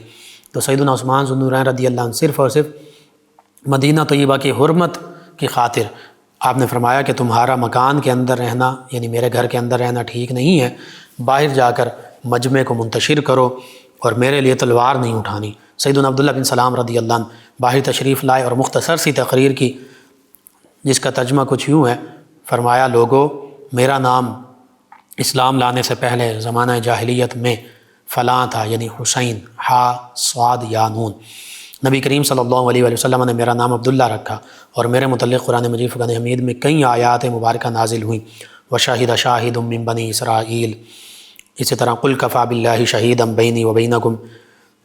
تو سیدنا عثمان ذو النورین رضی اللہ عنہ صرف اور صرف مدینہ طیبہ کی حرمت کی خاطر آپ نے فرمایا کہ تمہارا مکان کے اندر رہنا، یعنی میرے گھر کے اندر رہنا ٹھیک نہیں ہے، باہر جا کر مجمع کو منتشر کرو اور میرے لیے تلوار نہیں اٹھانی۔ سیدنا عبداللہ بن سلام رضی اللہ عنہ باہر تشریف لائے اور مختصر سی تقریر کی، جس کا ترجمہ کچھ یوں ہے، فرمایا لوگو میرا نام اسلام لانے سے پہلے زمانہ جاہلیت میں فلاں تھا، یعنی حسین، ہا صاد یا نون۔ نبی کریم صلی اللہ علیہ وآلہ وسلم نے میرا نام عبداللہ رکھا اور میرے متعلق قرآن مجید فرقان حمید میں کئی آیات مبارکہ نازل ہوئیں، وشاہد شاہد من بنی اسرائیل، اسی طرح قل کفی باللہ شہیدا بینی وبینکم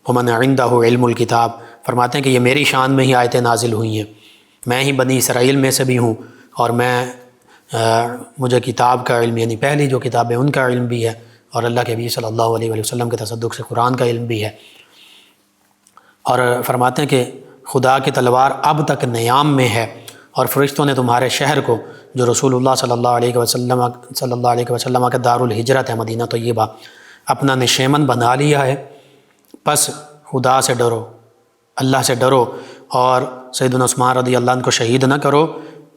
ومن عندہ علم الکتاب، فرماتے ہیں کہ یہ میری شان میں ہی آیتیں نازل ہوئی ہیں، میں ہی بنی اسرائیل میں سے بھی ہوں اور مجھے کتاب کا علم، یعنی پہلی جو کتاب ہے ان کا علم بھی ہے، اور اللہ کے نبی صلی اللہ علیہ وآلہ وسلم کے تصدق سے قرآن کا علم بھی ہے۔ اور فرماتے ہیں کہ خدا کی تلوار اب تک نیام میں ہے، اور فرشتوں نے تمہارے شہر کو جو رسول اللہ صلی اللہ علیہ وسلم کا دار الہجرت ہے مدینہ طیبہ، اپنا نشیمن بنا لیا ہے۔ پس خدا سے ڈرو، اللہ سے ڈرو، اور سیدنا عثمان رضی اللہ عنہ کو شہید نہ کرو۔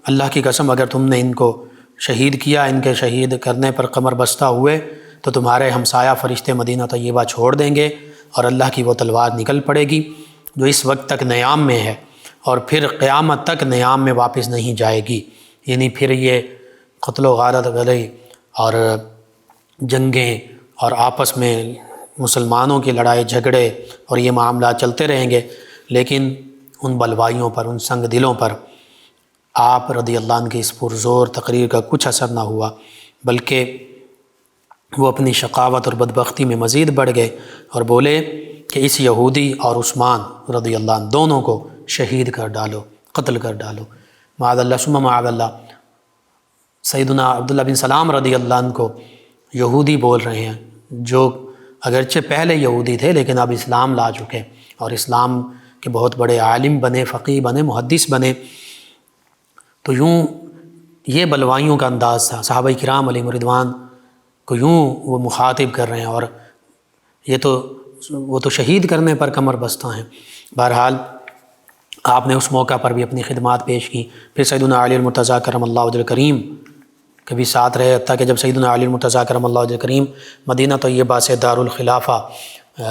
اللہ کی قسم اگر تم نے ان کو شہید کیا، ان کے شہید کرنے پر کمر بستہ ہوئے، تو تمہارے ہمسایہ فرشتے مدینہ طیبہ چھوڑ دیں گے اور اللہ کی وہ تلوار نکل پڑے گی جو اس وقت تک نیام میں ہے اور پھر قیامت تک نیام میں واپس نہیں جائے گی۔ یعنی پھر یہ قتل و غارت غلئی اور جنگیں اور آپس میں مسلمانوں کی لڑائی جھگڑے اور یہ معاملات چلتے رہیں گے، لیکن ان بلوائیوں پر، ان سنگ دلوں پر آپ رضی اللہ عنہ کی اس پرزور تقریر کا کچھ اثر نہ ہوا، بلکہ وہ اپنی شقاوت اور بدبختی میں مزید بڑھ گئے اور بولے کہ اس یہودی اور عثمان رضی اللہ عنہ دونوں کو شہید کر ڈالو، قتل کر ڈالو۔ معاذ اللہ ثم معاذ اللہ، سیدنا عبداللہ بن سلام رضی اللہ عنہ کو یہودی بول رہے ہیں، جو اگرچہ پہلے یہودی تھے لیکن اب اسلام لا چکے اور اسلام کے بہت بڑے عالم بنے، فقیہ بنے، محدث بنے۔ تو یوں یہ بلوائیوں کا انداز تھا، صحابہ کرام علیہم رضوان کو یوں وہ مخاطب کر رہے ہیں، اور وہ تو شہید کرنے پر کمر بستہ ہیں۔ بہرحال آپ نے اس موقع پر بھی اپنی خدمات پیش کی۔ پھر سیدنا علی المرتضیٰ کرم اللہ وجہ کریم کبھی ساتھ رہے، حتیٰ کہ جب سیدنا علی المرتضیٰ کرم اللہ وجہ کریم مدینہ طیبہ سے دارالخلافہ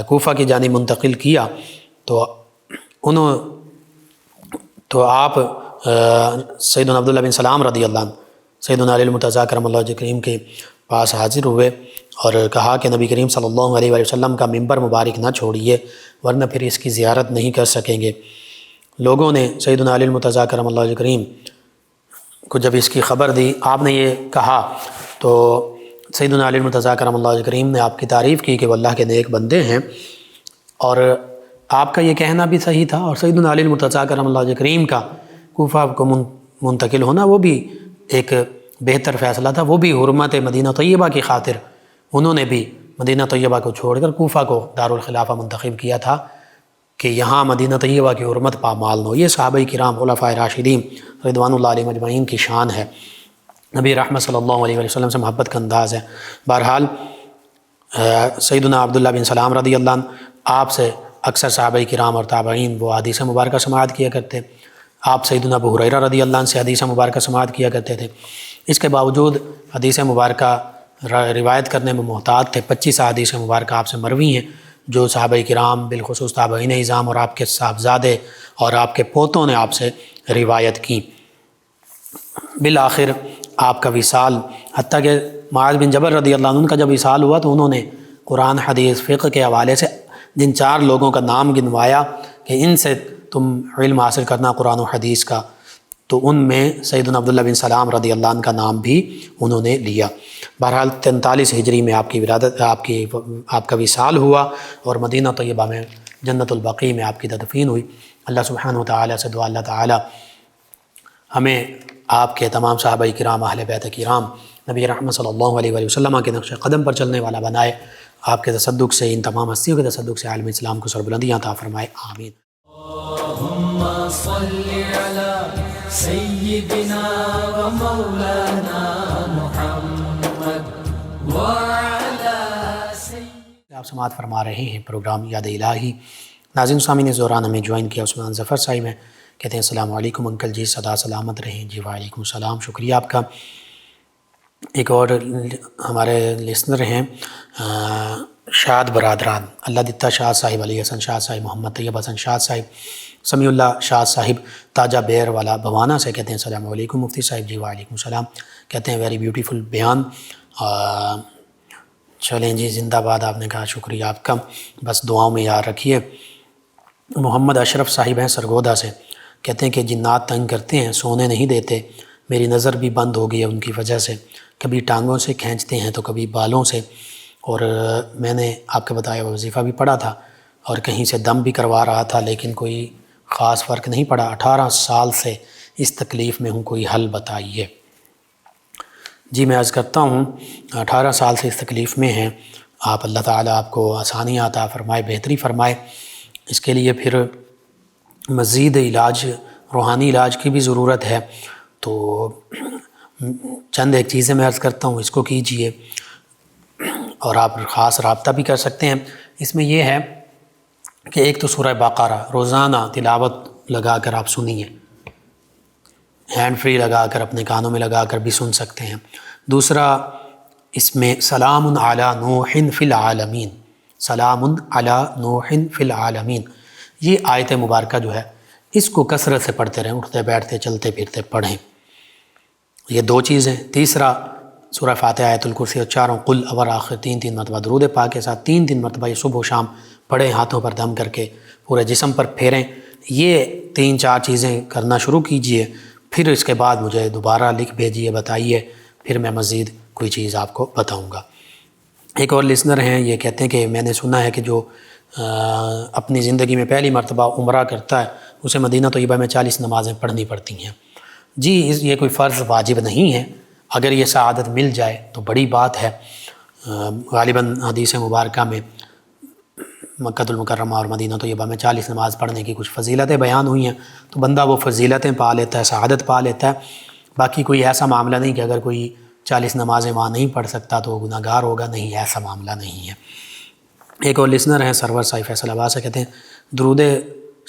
کوفہ کی جانب منتقل کیا، تو آپ سیدنا عبداللہ بن سلام رضی اللہ عنہ سیدنا علی المرتضیٰ کرم اللہ وجہ کریم کے پاس حاضر ہوئے اور کہا کہ نبی کریم صلی اللہ علیہ وآلہ وسلم کا منبر مبارک نہ چھوڑیے، ورنہ پھر اس کی زیارت نہیں کر سکیں گے۔ لوگوں نے سیدنا علی المرتضیٰ کرم اللہ وجہ کریم کو جب اس کی خبر دی، آپ نے یہ کہا، تو سیدنا علی المرتضیٰ کرم اللہ وجہ کریم نے آپ کی تعریف کی کہ وہ اللہ کے نیک بندے ہیں، اور آپ کا یہ کہنا بھی صحیح تھا، اور سیدنا علی المرتضیٰ کرم اللہ وجہ کریم کا کوفہ کو منتقل ہونا وہ بھی ایک بہتر فیصلہ تھا، وہ بھی حرمت مدینہ طیبہ کی خاطر انہوں نے بھی مدینہ طیبہ کو چھوڑ کر کوفہ کو دارالخلافہ منتخب کیا تھا کہ یہاں مدینہ طیبہ کی حرمت پامال نہ ہو۔ یہ صحابہ کرام خلفائے راشدین رضوان اللہ علیہم اجمعین کی شان ہے، نبی رحمت صلی اللہ علیہ وسلم سے محبت کا انداز ہے۔ بہرحال سیدنا عبداللہ بن سلام رضی اللہ عنہ آپ سے اکثر صحابہ کرام اور تابعین وہ حدیث مبارکہ سماعت کیا کرتے، آپ سیدنا ابو ہریرہ رضی اللہ عنہ سے حدیث مبارکہ سماعت کیا کرتے تھے۔ اس کے باوجود حدیث مبارکہ روایت کرنے میں محتاط تھے۔ 25 حدیث مبارکہ آپ سے مروی ہیں جو صحابہ کرام بالخصوص تابعین اعظام اور آپ کے صاحبزادے اور آپ کے پوتوں نے آپ سے روایت کی۔ بالآخر آپ کا وصال، حتیٰ کہ معاذ بن جبل رضی اللہ عنہ کا جب وصال ہوا تو انہوں نے قرآن حدیث فقہ کے حوالے سے جن 4 لوگوں کا نام گنوایا کہ ان سے تم علم حاصل کرنا قرآن و حدیث کا، تو ان میں سیدنا عبداللہ بن سلام رضی اللہ عنہ کا نام بھی انہوں نے لیا۔ بہرحال 43 ہجری میں آپ کی ولادت آپ کا وصال ہوا اور مدینہ طیبہ میں جنت البقیع میں آپ کی تدفین ہوئی۔ اللہ سبحانہ وتعالی سے دعا اللہ تعالی ہمیں آپ کے تمام صحابہ کرام اہل بیت کرام نبی رحمت صلی اللہ علیہ وآلہ وسلم کے نقش قدم پر چلنے والا بنائے، آپ کے تصدق سے ان تمام ہستیوں کے تصدق سے عالم اسلام کو سربلندیاں عطا فرمائے، آمین۔ اللہم صل علی سیدنا و مولانا محمد وعلی سیدنا۔ آپ سماعت فرما رہے ہیں پروگرام یاد الہی۔ ناظرین سامعین اس دوران ہمیں جوائن کیا عثمان ظفر صاحب ہیں، کہتے ہیں السلام علیکم انکل جی، صدا سلامت رہیں۔ جی وعلیکم السلام، شکریہ آپ کا۔ ایک اور ہمارے لسنر ہیں شاد برادران، اللہ دتا شاہ صاحب، علی حسن شاہ صاحب، محمد طیب حسن شاہ صاحب، سمیع اللہ شاہ صاحب تاجہ بیر والا بھوانہ سے، کہتے ہیں السلام علیکم مفتی صاحب۔ جی وعلیکم السلام، کہتے ہیں ویری بیوٹیفل بیان۔ چلیں جی، زندہ باد، آپ نے کہا، شکریہ آپ کا، بس دعاؤں میں یاد رکھیے۔ محمد اشرف صاحب ہیں سرگودا سے، کہتے ہیں کہ جنات تنگ کرتے ہیں، سونے نہیں دیتے، میری نظر بھی بند ہو گئی ہے ان کی وجہ سے، کبھی ٹانگوں سے کھینچتے ہیں تو کبھی بالوں سے، اور میں نے آپ کا بتایا وظیفہ بھی پڑھا تھا اور کہیں سے دم بھی کروا رہا تھا لیکن کوئی خاص فرق نہیں پڑا۔ 18 سال سے اس تکلیف میں ہوں، کوئی حل بتائیے۔ جی میں عرض کرتا ہوں، 18 سال سے اس تکلیف میں ہیں آپ، اللہ تعالیٰ آپ کو آسانی عطا فرمائے، بہتری فرمائے۔ اس کے لیے پھر مزید علاج، روحانی علاج کی بھی ضرورت ہے، تو چند ایک چیزیں میں عرض کرتا ہوں، اس کو کیجئے، اور آپ خاص رابطہ بھی کر سکتے ہیں۔ اس میں یہ ہے کہ ایک تو سورہ بقرہ روزانہ تلاوت لگا کر آپ سنیے، ہینڈ فری لگا کر اپنے کانوں میں لگا کر بھی سن سکتے ہیں۔ دوسرا، اس میں سلام علی نوح فی العالمین، سلام علی نوح فی العالمین، یہ آیت مبارکہ جو ہے اس کو کثرت سے پڑھتے رہیں، اٹھتے بیٹھتے چلتے پھرتے پڑھیں، یہ 2 چیزیں۔ تیسرا، سورہ فاتحہ، آیت الکرسی اور 4 قل اور آخر 3 مرتبہ درود پاک کے ساتھ 3 مرتبہ یہ صبح و شام پڑھیں، ہاتھوں پر دم کر کے پورے جسم پر پھیریں۔ یہ 3-4 چیزیں کرنا شروع کیجئے، پھر اس کے بعد مجھے دوبارہ لکھ بھیجیے، بتائیے، پھر میں مزید کوئی چیز آپ کو بتاؤں گا۔ ایک اور لسنر ہیں، یہ کہتے ہیں کہ میں نے سنا ہے کہ جو اپنی زندگی میں پہلی مرتبہ عمرہ کرتا ہے اسے مدینہ طیبہ میں 40 نمازیں پڑھنی پڑتی ہیں۔ جی یہ کوئی فرض واجب نہیں ہے، اگر یہ سعادت مل جائے تو بڑی بات ہے۔ غالباً حدیث مبارکہ میں مکہ المکرمہ اور مدینہ طیبہ میں 40 نماز پڑھنے کی کچھ فضیلتیں بیان ہوئی ہیں، تو بندہ وہ فضیلتیں پا لیتا ہے، سعادت پا لیتا ہے۔ باقی کوئی ایسا معاملہ نہیں کہ اگر کوئی 40 نمازیں وہاں نہیں پڑھ سکتا تو وہ گناہ گار ہوگا، نہیں، ایسا معاملہ نہیں ہے۔ ایک اور لسنر ہیں سرور صاحب فیصل آباد سے، کہتے ہیں درود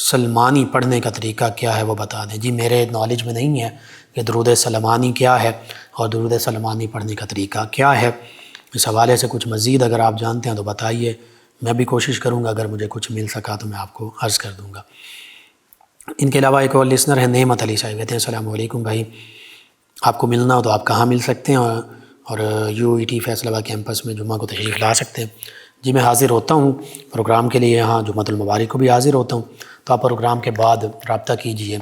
سلمانی پڑھنے کا طریقہ کیا ہے وہ بتا دیں۔ جی میرے نالج میں نہیں ہے کہ درود سلمانی کیا ہے اور درود سلمانی پڑھنے کا طریقہ کیا ہے، اس حوالے سے کچھ مزید اگر آپ جانتے ہیں تو بتائیے، میں بھی کوشش کروں گا، اگر مجھے کچھ مل سکا تو میں آپ کو عرض کر دوں گا۔ ان کے علاوہ ایک اور لسنر ہے نعمت علی صاحب، کہتے ہیں السلام علیکم بھائی، آپ کو ملنا ہو تو آپ کہاں مل سکتے ہیں اور UET فیصل آباد کیمپس میں جمعہ کو تشریف لا سکتے ہیں۔ جی میں حاضر ہوتا ہوں پروگرام کے لیے، یہاں جمعۃ المبارک کو بھی حاضر ہوتا ہوں، تو آپ پروگرام کے بعد رابطہ کیجئے،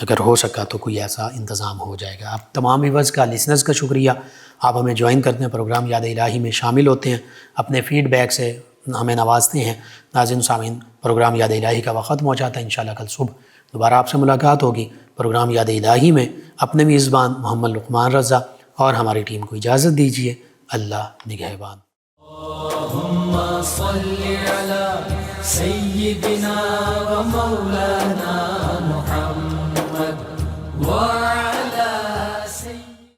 اگر ہو سکا تو کوئی ایسا انتظام ہو جائے گا۔ آپ تمام ویورز کا، لسنرز کا شکریہ، آپ ہمیں جوائن کرتے ہیں، پروگرام یاد الہی میں شامل ہوتے ہیں، اپنے فیڈ بیک سے ہمیں نوازتے ہیں۔ ناظرین سامعین، پروگرام یاد الہی کا وقت ختم ہو جاتا ہے، انشاءاللہ کل صبح دوبارہ آپ سے ملاقات ہوگی پروگرام یاد الہی میں۔ اپنے میزبان محمد لقمان رضا اور ہماری ٹیم کو اجازت دیجیے۔ اللہ نگہبان۔ اللهم صل على سيدنا ومولانا